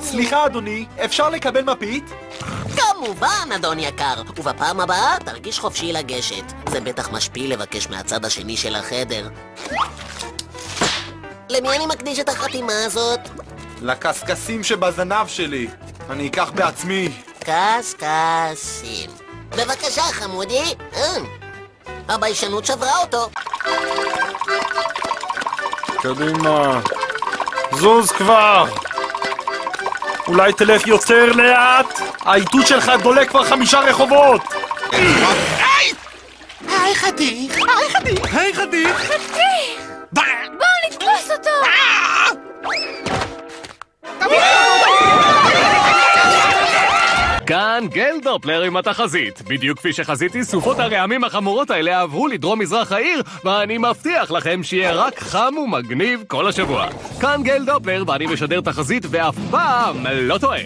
סליחה אדוני, אפשר לקבל מפית? כמובן, אדון יקר, ובפעם הבאה תרגיש חופשי לגשת. זה בטח משפיל לבקש מהצד השני של החדר. למי אני מקדיש את החתימה הזאת? לקסקסים שבזנב שלי. אני אקח בעצמי. קסקסים. בבקשה, חמודי. הביישנות שברה אותו. קדימה. זוז כבר. אולי תלך יותר לאט? האיתות שלך דולק כבר 5 רחובות! היי חתיך! היי חתיך! היי חתיך! בוא נתפוס אותו! כאן גלדופלר עם התחזית. בדיוק כפי שחזיתי, סופות הרעמים החמורות האלה עברו לדרום מזרח העיר, ואני מבטיח לכם שיהיה רק חם ומגניב כל השבוע. כאן גלדופלר ואני משדר תחזית ואף פעם לא טועה.